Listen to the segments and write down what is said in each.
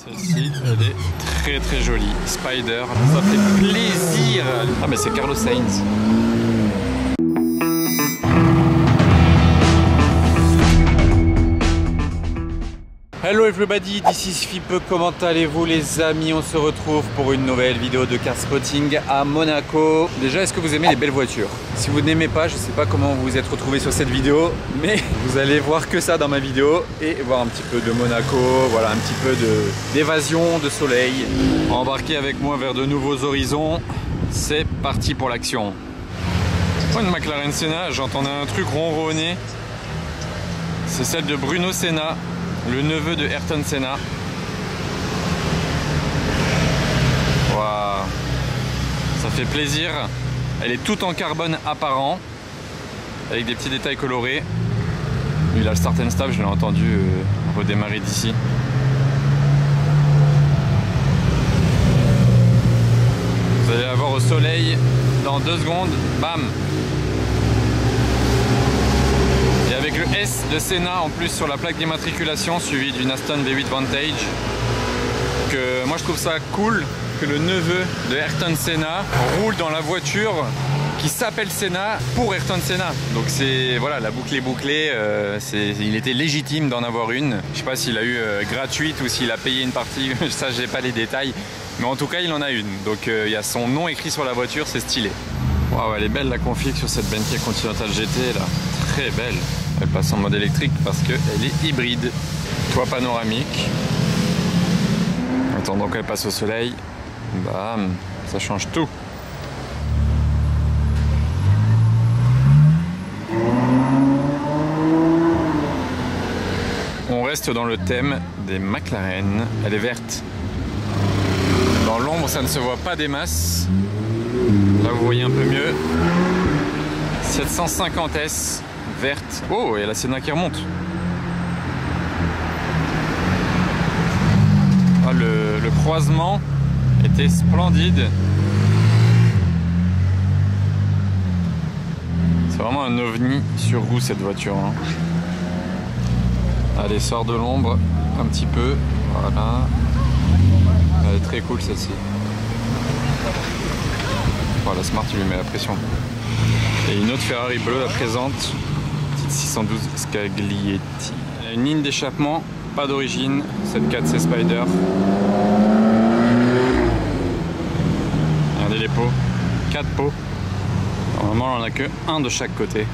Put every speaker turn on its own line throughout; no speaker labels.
Celle-ci, elle est très jolie. Spider, ça fait plaisir. Ah mais c'est Carlos Sainz. Hello everybody, this is Fipe, comment allez-vous les amis? On se retrouve pour une nouvelle vidéo de car spotting à Monaco. Déjà, est-ce que vous aimez les belles voitures? Si vous n'aimez pas, je ne sais pas comment vous vous êtes retrouvés sur cette vidéo, mais vous allez voir que ça dans ma vidéo et voir un petit peu de Monaco, voilà, un petit peu d'évasion, de soleil. Embarquez avec moi vers de nouveaux horizons, c'est parti pour l'action. Oh, une McLaren Senna, j'entendais un truc ronronner, c'est celle de Bruno Senna, le neveu de Ayrton Senna. Waouh, ça fait plaisir. Elle est toute en carbone apparent, avec des petits détails colorés. Lui, il a le start and stop, je l'ai entendu redémarrer d'ici. Vous allez la voir au soleil dans 2 secondes, bam. Et avec le S de Senna en plus sur la plaque d'immatriculation, suivi d'une Aston V8 Vantage. Que moi je trouve ça cool que le neveu de Ayrton Senna roule dans la voiture qui s'appelle Senna pour Ayrton Senna. Donc c'est voilà, la boucle est bouclée, il était légitime d'en avoir une. Je sais pas s'il a eu gratuite ou s'il a payé une partie, ça j'ai pas les détails. Mais en tout cas il en a une. Donc il y a son nom écrit sur la voiture, c'est stylé. Waouh, elle est belle la config sur cette Bentley Continental GT là, très belle. Elle passe en mode électrique parce qu'elle est hybride. Toit panoramique. Attendons qu'elle passe au soleil. Bam, ça change tout. On reste dans le thème des McLaren. Elle est verte. Dans l'ombre, ça ne se voit pas des masses. Là, vous voyez un peu mieux. 750S verte. Oh, et la Senna qui remonte. Ah, le croisement était splendide. C'est vraiment un ovni sur roue cette voiture. Hein. Allez, sort de l'ombre un petit peu. Voilà. Elle est très cool celle-ci. Oh, la Smart, tu lui mets la pression. Et une autre Ferrari bleue, la présente. Petite 612 Scaglietti. Une ligne d'échappement, pas d'origine. Cette 4C Spider. Regardez les pots. 4 pots. Normalement, on en a que un de chaque côté.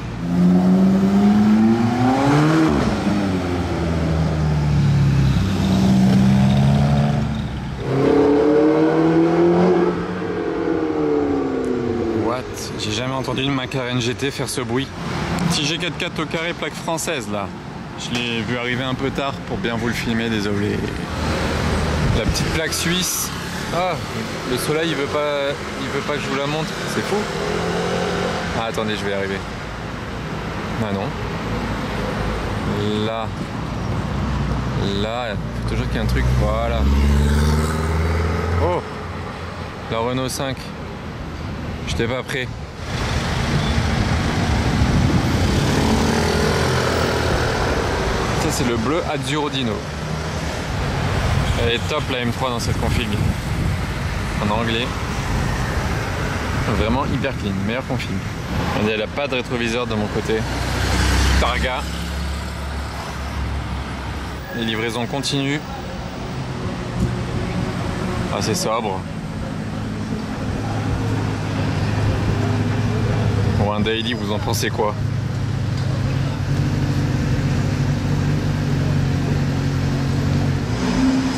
J'ai jamais entendu une McLaren GT faire ce bruit. Petit G44 au carré, plaque française là. Je l'ai vu arriver un peu tard pour bien vous le filmer, désolé. La petite plaque suisse. Ah, le soleil il veut pas que je vous la montre, c'est fou. Ah attendez, je vais y arriver. Ah non. Là. Là, il faut toujours qu'il y ait un truc, voilà. Oh, la Renault 5. J'étais pas prêt. Ça c'est le bleu Azzurro Dino. Elle est top la M3 dans cette config. En anglais. Vraiment hyper clean, meilleure config. Elle n'a pas de rétroviseur de mon côté. Targa. Les livraisons continuent. Assez sobre. Pour un daily, vous en pensez quoi?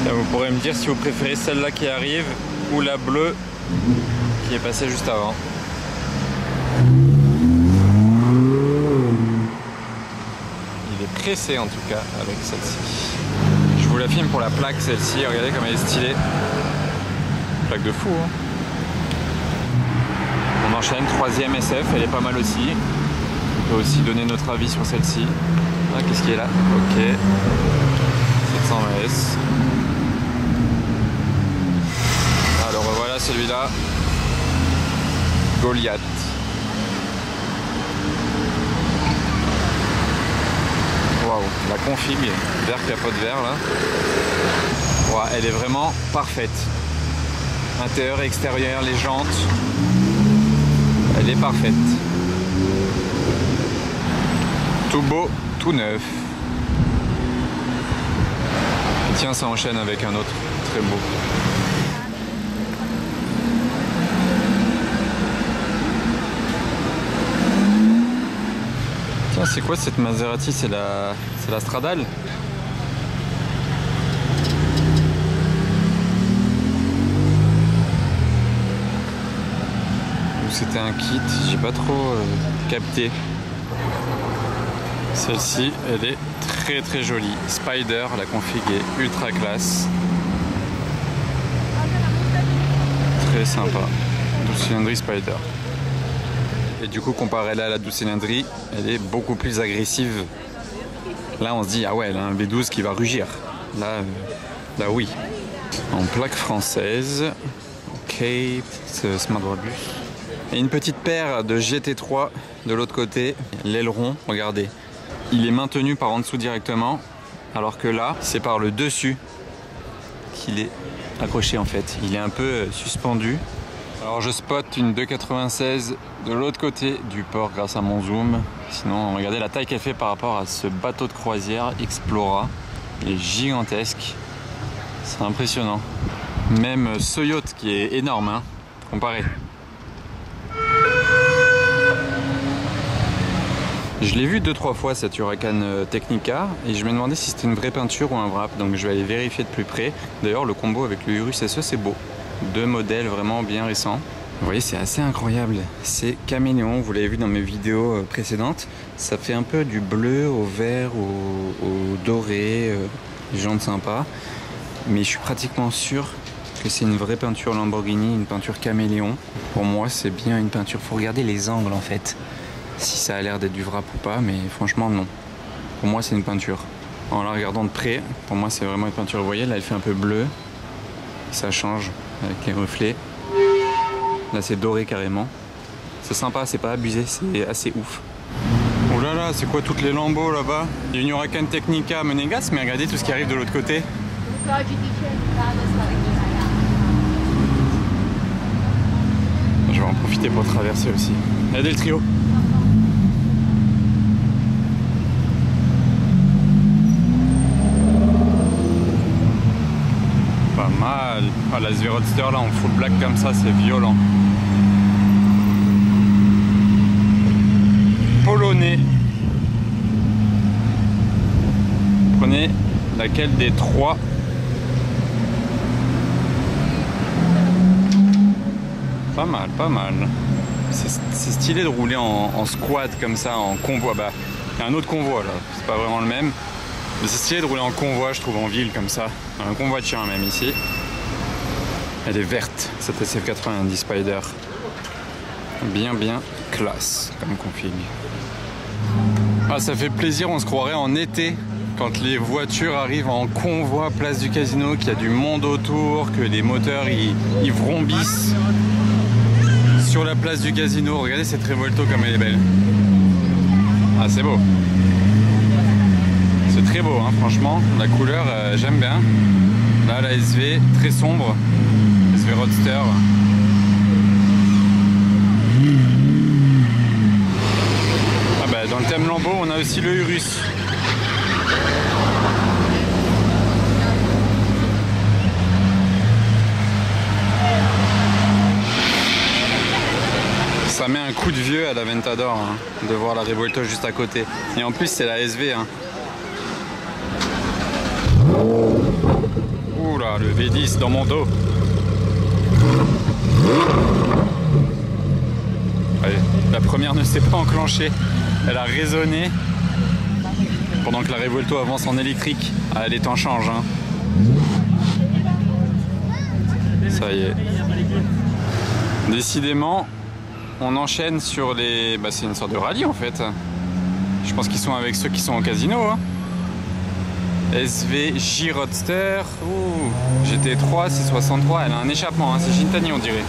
Ça, vous pourrez me dire si vous préférez celle-là qui arrive ou la bleue qui est passée juste avant. Il est pressé en tout cas avec celle-ci. Je vous la filme pour la plaque celle-ci, regardez comme elle est stylée. Plaque de fou hein. On enchaîne, 3e SF, elle est pas mal aussi. On peut aussi donner notre avis sur celle-ci. Ah, qu'est-ce qui est là? Ok. 720 S. Alors voilà celui-là. Goliath. Waouh, la config, vert capote vert là. Ouais, elle est vraiment parfaite. Intérieur et extérieur, les jantes. Elle est parfaite. Tout beau, tout neuf. Et tiens, ça enchaîne avec un autre très beau. Tiens, c'est quoi cette Maserati? C'est la Stradale? Ou c'était un kit? J'ai pas trop capté. Celle-ci, elle est très très jolie. Spider, la config est ultra classe. Très sympa. 12 cylindres Spider. Et du coup, comparé là à la 12 cylindres, elle est beaucoup plus agressive. Là, on se dit, ah ouais, elle a un V12 qui va rugir. Là oui. En plaque française. Ok, Smart Bus. Et une petite paire de GT3 de l'autre côté. L'aileron, regardez. Il est maintenu par en dessous directement, alors que là, c'est par le dessus qu'il est accroché en fait. Il est un peu suspendu. Alors je spot une 2,96 de l'autre côté du port grâce à mon zoom. Sinon, regardez la taille qu'elle fait par rapport à ce bateau de croisière Explora. Il est gigantesque. C'est impressionnant. Même ce yacht qui est énorme, hein, comparé. Je l'ai vu 2-3 fois cette Huracan Technica et je me demandais si c'était une vraie peinture ou un wrap, donc je vais aller vérifier de plus près. D'ailleurs le combo avec le Urus SE c'est beau, deux modèles vraiment bien récents. Vous voyez, c'est assez incroyable, c'est caméléon, vous l'avez vu dans mes vidéos précédentes, ça fait un peu du bleu au vert, au doré, jantes sympas, mais je suis pratiquement sûr que c'est une vraie peinture Lamborghini, une peinture caméléon. Pour moi c'est bien une peinture, faut regarder les angles en fait. Si ça a l'air d'être du wrap ou pas, mais franchement non. Pour moi c'est une peinture. En la regardant de près, pour moi c'est vraiment une peinture. Vous voyez, là elle fait un peu bleu. Ça change avec les reflets. Là c'est doré carrément. C'est sympa, c'est pas abusé, c'est assez ouf. Oh là là, c'est quoi toutes les lambeaux là-bas? Il y a une Huracan Technica Monégasque, mais regardez tout ce qui arrive de l'autre côté. Je vais en profiter pour traverser aussi. Regardez le trio. Pas mal. Ah, la SV Roadster là en full black comme ça, c'est violent. Polonais. Prenez laquelle des trois? Pas mal, pas mal. C'est stylé de rouler en squat comme ça, en convoi. Bah, il y a un autre convoi là, c'est pas vraiment le même. Mais c'est stylé de rouler en convoi, je trouve, en ville comme ça. Un convoitien même ici. Elle est verte, cette SF90 Spider. Bien classe comme config. Ah, ça fait plaisir, on se croirait en été. Quand les voitures arrivent en convoi place du casino, qu'il y a du monde autour, que les moteurs ils vrombissent sur la place du casino. Regardez cette Revuelto comme elle est belle. Ah, c'est beau. C'est très beau, hein, franchement. La couleur, j'aime bien. Là, la SV, très sombre. SV Roadster. Ah bah, dans le thème Lambeau, on a aussi le Urus. Ça met un coup de vieux à la Ventador, hein, de voir la Revuelto juste à côté. Et en plus c'est la SV. Hein. Ouh là, le V10 dans mon dos. Allez, la première ne s'est pas enclenchée. Elle a résonné pendant que la Revuelto avance en électrique. Ah, les temps changent. Hein. Ça y est. Décidément, on enchaîne sur les... Bah, c'est une sorte de rallye en fait. Je pense qu'ils sont avec ceux qui sont au casino. Hein. SVJ Roadster. GT3, c'est 63. Elle a un échappement. Hein. C'est Gintani on dirait.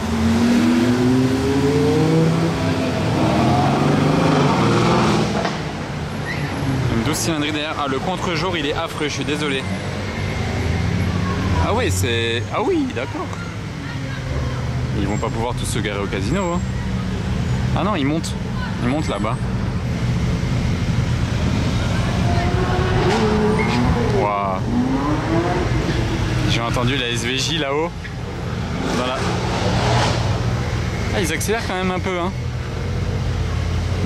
Une 12 cylindrées derrière. Ah, le contre-jour il est affreux, je suis désolé. Ah ouais, c'est... Ah oui, d'accord. Ils vont pas pouvoir tous se garer au casino. Hein. Ah non, ils montent. Ils montent là-bas. Waouh. J'ai entendu la SVJ là-haut. Voilà. Ah, ils accélèrent quand même un peu. Hein.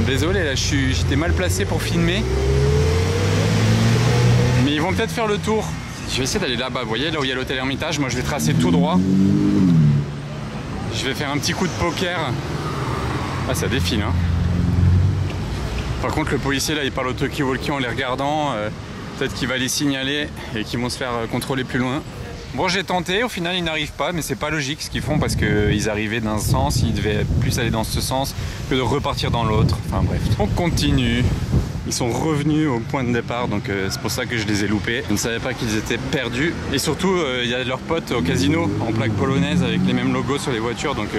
Désolé, là, j'étais mal placé pour filmer. Mais ils vont peut-être faire le tour. Je vais essayer d'aller là-bas. Vous voyez, là où il y a l'hôtel Hermitage, moi je vais tracer tout droit. Je vais faire un petit coup de poker. Ah, ça défile, hein. Par contre, le policier, là, il parle au talkie-walkie en les regardant. Peut-être qu'il va les signaler et qu'ils vont se faire contrôler plus loin. Bon, j'ai tenté. Au final, ils n'arrivent pas, mais c'est pas logique ce qu'ils font parce qu'ils arrivaient d'un sens. Ils devaient plus aller dans ce sens que de repartir dans l'autre. Enfin, bref. On continue. Ils sont revenus au point de départ, donc c'est pour ça que je les ai loupés. Je ne savais pas qu'ils étaient perdus. Et surtout, il y a leurs potes au casino en plaque polonaise avec les mêmes logos sur les voitures, donc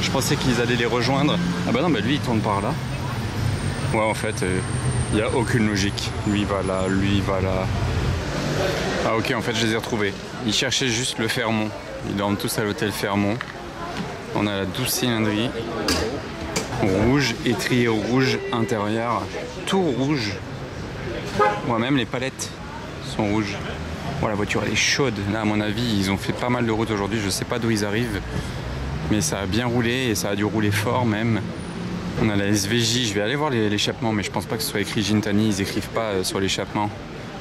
je pensais qu'ils allaient les rejoindre. Ah bah non, bah lui il tourne par là. Ouais, en fait, il n'y a aucune logique. Lui il va là, lui il va là. Ah ok, en fait je les ai retrouvés. Ils cherchaient juste le Fairmont. Ils dorment tous à l'hôtel Fairmont. On a la 12 cylindrée. Rouge, étrier rouge intérieur, tout rouge. Ouais, même les palettes sont rouges. Bon, la voiture elle est chaude. Là, à mon avis, ils ont fait pas mal de route aujourd'hui. Je sais pas d'où ils arrivent, mais ça a bien roulé et ça a dû rouler fort même. On a la SVJ. Je vais aller voir l'échappement, mais je pense pas que ce soit écrit Gintani. Ils écrivent pas sur l'échappement.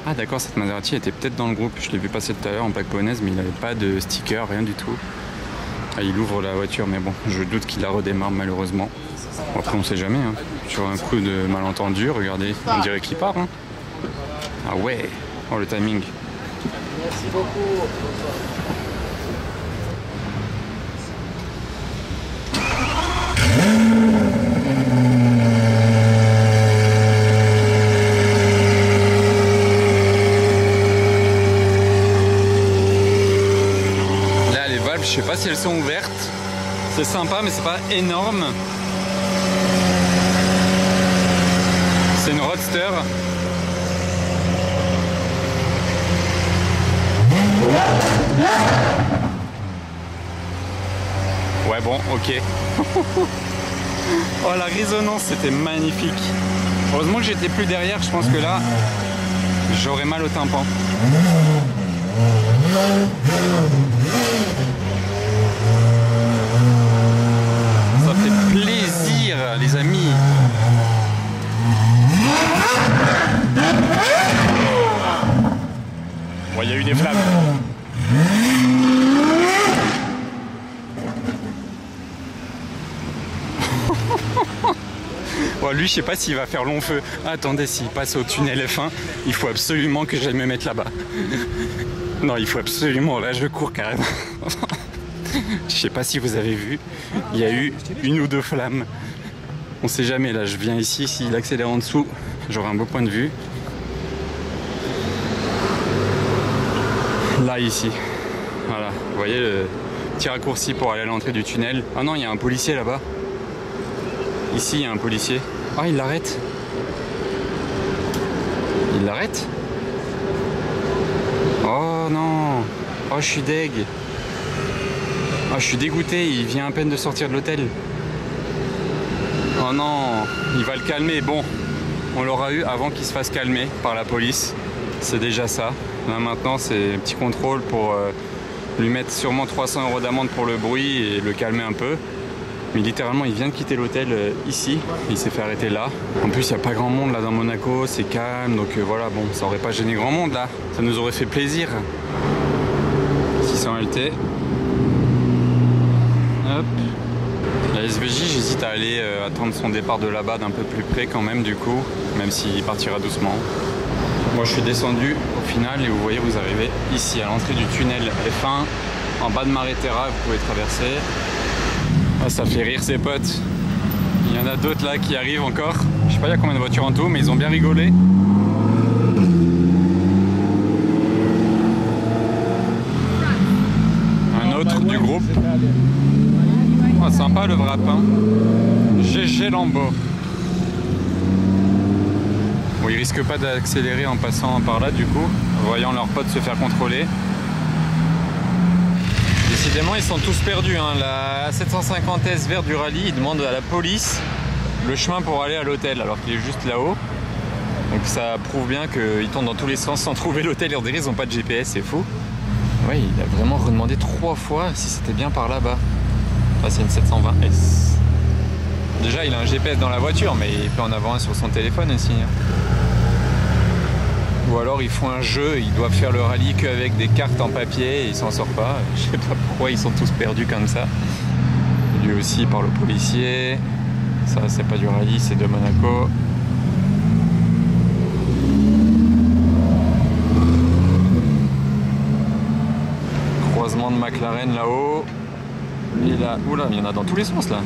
Ah d'accord, cette Maserati était peut-être dans le groupe. Je l'ai vu passer tout à l'heure en plaque polonaise, mais il n'avait pas de sticker, rien du tout. Ah, il ouvre la voiture, mais bon, je doute qu'il la redémarre malheureusement. Bon, après, on sait jamais. Hein. Sur un coup de malentendu, regardez, on dirait qu'il part. Hein. Ah ouais, oh le timing.
Merci beaucoup.
Là, les valves, je sais pas si elles sont ouvertes. C'est sympa, mais c'est pas énorme. C'est une Roadster. Ouais, bon, ok. Oh, la résonance, c'était magnifique. Heureusement que j'étais plus derrière, je pense que là, j'aurais mal au tympan. Ça fait plaisir, les amis. Ouais, il y a eu des flammes. Bon, lui, je sais pas s'il va faire long feu. Ah, attendez, s'il passe au tunnel F1, il faut absolument que j'aille me mettre là-bas. Non, il faut absolument. Là, je cours carrément. Je sais pas si vous avez vu, il y a eu une ou deux flammes. On sait jamais. Là, je viens ici, s'il accélère en dessous, j'aurai un beau point de vue. Là, ici. Voilà, vous voyez le petit raccourci pour aller à l'entrée du tunnel. Ah non, il y a un policier là-bas. Ici, il y a un policier. Ah, il l'arrête. Il l'arrête? Oh non. Oh, je suis deg. Oh, je suis dégoûté. Il vient à peine de sortir de l'hôtel. Oh non. Il va le calmer. Bon, on l'aura eu avant qu'il se fasse calmer par la police. C'est déjà ça. Là, maintenant, c'est un petit contrôle pour lui mettre sûrement 300 € d'amende pour le bruit et le calmer un peu. Mais littéralement, il vient de quitter l'hôtel ici. Il s'est fait arrêter là. En plus, il n'y a pas grand monde là dans Monaco. C'est calme. Donc voilà, bon, ça aurait pas gêné grand monde là. Ça nous aurait fait plaisir. 600 LT. Hop. La SVJ, j'hésite à aller attendre son départ de là-bas d'un peu plus près quand même du coup. Même s'il partira doucement. Moi, je suis descendu au final et vous voyez, vous arrivez ici à l'entrée du tunnel F1. En bas de Maréterra, vous pouvez traverser. Ah, ça fait rire ses potes. Il y en a d'autres là qui arrivent encore. Je sais pas il y a combien de voitures en tout, mais ils ont bien rigolé. Un autre du groupe. Oh, sympa le wrap, hein. GG Lambo. Bon, ils risquent pas d'accélérer en passant par là du coup, en voyant leurs potes se faire contrôler. Évidemment, ils sont tous perdus. Hein. La 750S verte du rallye, il demande à la police le chemin pour aller à l'hôtel, alors qu'il est juste là-haut. Donc ça prouve bien qu'ils tournent dans tous les sens sans trouver l'hôtel. Ils n'ont pas de GPS, c'est fou. Oui, il a vraiment redemandé 3 fois si c'était bien par là-bas. Enfin, c'est une 720S. Déjà, il a un GPS dans la voiture, mais il peut en avoir un sur son téléphone aussi. Hein. Ou alors ils font un jeu, ils doivent faire le rallye qu'avec des cartes en papier et il s'en sort pas. Je sais pas pourquoi ils sont tous perdus comme ça. Lui aussi il parle au policier. Ça c'est pas du rallye, c'est de Monaco. Croisement de McLaren là-haut. Et là, oula, il y en a dans tous les sens là.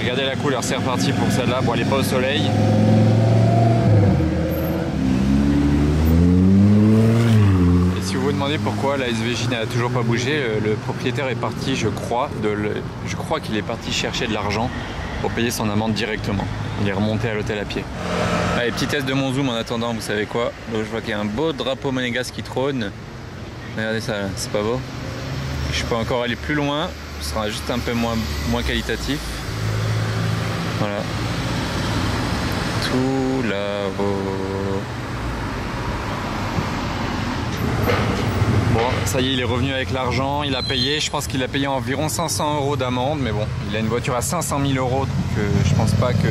Regardez la couleur, c'est reparti pour celle-là. Bon, elle est pas au soleil. Vous vous demandez pourquoi la SVJ n'a toujours pas bougé, le propriétaire est parti, je crois qu'il est parti chercher de l'argent pour payer son amende directement. Il est remonté à l'hôtel à pied. Allez, petit test de mon zoom en attendant, vous savez quoi? Donc, je vois qu'il y a un beau drapeau monégasque qui trône. Regardez ça, c'est pas beau? Je peux encore aller plus loin, ce sera juste un peu moins qualitatif. Voilà. Tout là-haut. Bon, ça y est, il est revenu avec l'argent, il a payé, je pense qu'il a payé environ 500 € d'amende, mais bon, il a une voiture à 500 000 €, donc je pense pas que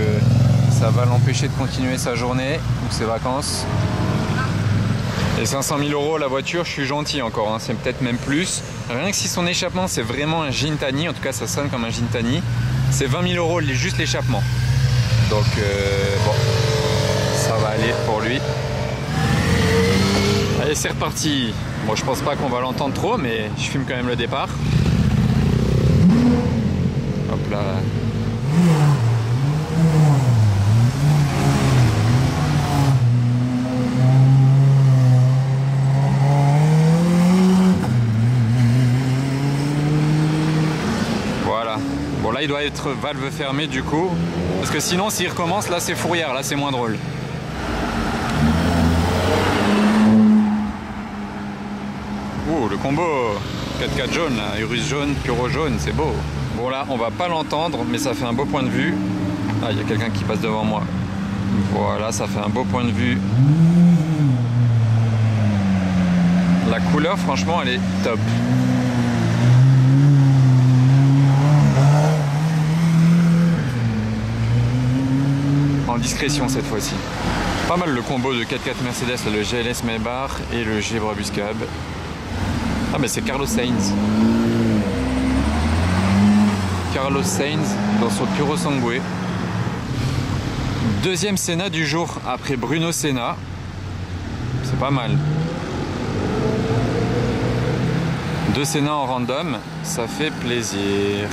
ça va l'empêcher de continuer sa journée ou ses vacances. Et 500 000 € la voiture, je suis gentil encore, hein, c'est peut-être même plus. Rien que si son échappement c'est vraiment un Gintani, en tout cas ça sonne comme un Gintani, c'est 20 000 € juste l'échappement. Donc bon, ça va aller pour lui. Allez, c'est reparti. Bon, je pense pas qu'on va l'entendre trop, mais je filme quand même le départ. Hop là. Voilà. Bon, là, il doit être valve fermée du coup. Parce que sinon, s'il recommence, là, c'est fourrière. Là, c'est moins drôle. Oh, le combo 4x4 jaune, là, Urus jaune, Puro jaune, c'est beau. Bon là, on va pas l'entendre, mais ça fait un beau point de vue. Ah, il y a quelqu'un qui passe devant moi. Voilà, ça fait un beau point de vue. La couleur, franchement, elle est top. En discrétion cette fois-ci. Pas mal le combo de 4x4 Mercedes, le GLS Maybach et le G Brabus Cab. Ah mais c'est Carlos Sainz. Carlos Sainz dans son Puro Sangue. Deuxième Senna du jour après Bruno Senna. C'est pas mal. 2 Senna en random, ça fait plaisir.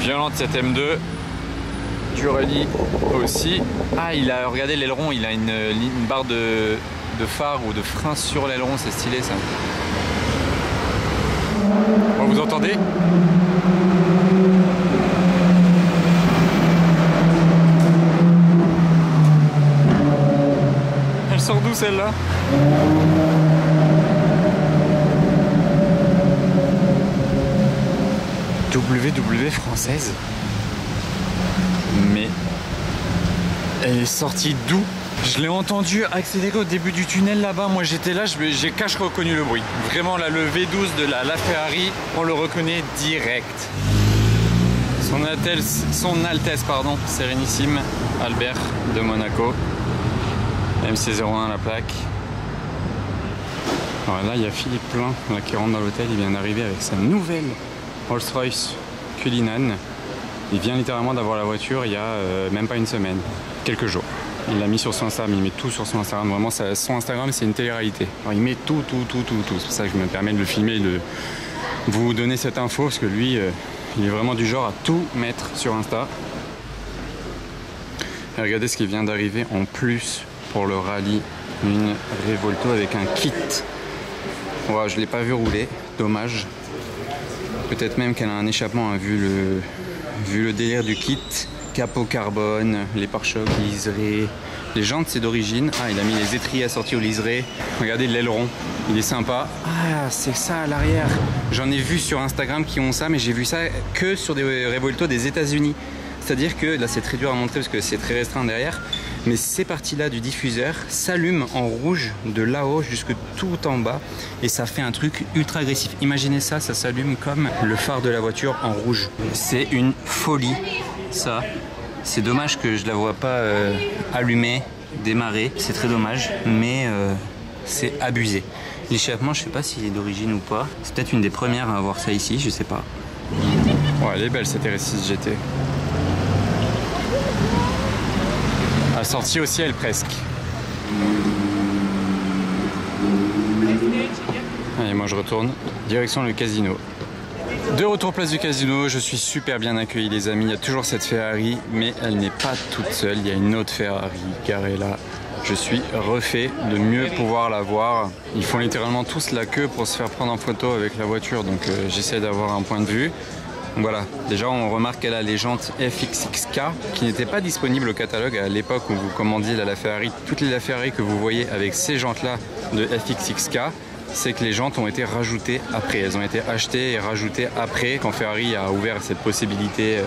Violente cette M2. Du rallye aussi. Ah, il a, regardé l'aileron, il a une barre de phare ou de frein sur l'aileron, c'est stylé ça. Bon, vous entendez? Elle sort d'où celle-là? WW française? Mais elle est sortie d'où? Je l'ai entendu accélérer au début du tunnel là-bas. Moi j'étais là, j'ai cache reconnu le bruit. Vraiment là, le V12 de la Ferrari, on le reconnaît direct. Son Altesse, pardon, Sérénissime Albert de Monaco. MC01 la plaque. Alors là il y a Philippe Plein là, qui rentre dans l'hôtel, il vient d'arriver avec sa nouvelle Rolls-Royce Cullinan. Il vient littéralement d'avoir la voiture il y a même pas une semaine, quelques jours. Il l'a mis sur son Instagram, il met tout sur son Instagram. Vraiment, son Instagram, c'est une télé-réalité. Il met tout. C'est pour ça que je me permets de le filmer et de vous donner cette info, parce que lui, il est vraiment du genre à tout mettre sur Insta. Et regardez ce qui vient d'arriver en plus pour le rallye. Une Revolto avec un kit. Ouais, je ne l'ai pas vu rouler, dommage. Peut-être même qu'elle a un échappement, hein, vu le délire du kit.
capot carbone, les pare-chocs liserés. Les jantes c'est d'origine. Ah, il a mis les étriers assortis au liseré. Regardez l'aileron, il est sympa. Ah, c'est ça à l'arrière. J'en ai vu sur Instagram qui ont ça, mais j'ai vu ça que sur des Revuelto des États-Unis. C'est-à-dire que là c'est très dur à montrer parce que c'est très restreint derrière, mais ces parties-là du diffuseur s'allument en rouge de là-haut jusque tout en bas et ça fait un truc ultra agressif. Imaginez ça, ça s'allume comme le phare de la voiture en rouge. C'est une folie, ça. C'est dommage que je la vois pas allumer, démarrer, c'est très dommage, mais c'est abusé. L'échappement, je sais pas s'il est d'origine ou pas. C'est peut-être une des premières à avoir ça ici, je sais pas.
Ouais, elle est belle cette RS6 GT. Assortie au ciel presque. Allez, moi je retourne direction le casino. De retour place du casino, je suis super bien accueilli les amis. Il y a toujours cette Ferrari, mais elle n'est pas toute seule. Il y a une autre Ferrari garée là. Je suis refait de mieux pouvoir la voir. Ils font littéralement tous la queue pour se faire prendre en photo avec la voiture, donc j'essaie d'avoir un point de vue. Voilà, déjà on remarque qu'elle a les jantes FXXK qui n'étaient pas disponibles au catalogue à l'époque où vous commandiez la Ferrari. Toutes les Ferrari que vous voyez avec ces jantes là de FXXK, c'est que les jantes ont été rajoutées après. Elles ont été achetées et rajoutées après quand Ferrari a ouvert cette possibilité.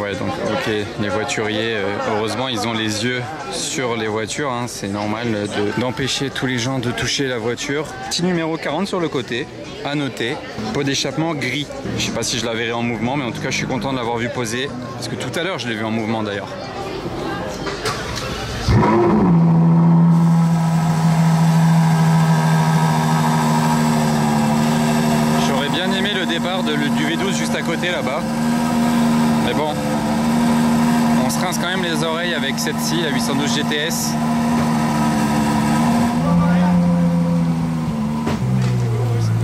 Ouais, donc ok, les voituriers, heureusement ils ont les yeux sur les voitures, hein, c'est normal d'empêcher tous les gens de toucher la voiture. Petit numéro 40 sur le côté, à noter, pot d'échappement gris. Je sais pas si je la verrai en mouvement, mais en tout cas je suis content de l'avoir vu poser, parce que tout à l'heure je l'ai vu en mouvement d'ailleurs. J'aurais bien aimé le départ du V12 juste à côté là-bas. Mais bon, on se rince quand même les oreilles avec cette-ci, la 812 GTS.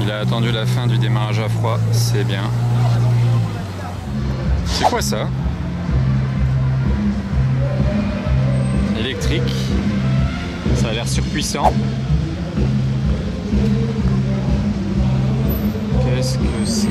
Il a attendu la fin du démarrage à froid, c'est bien. C'est quoi ça? Électrique. Ça a l'air surpuissant. Qu'est-ce que c'est?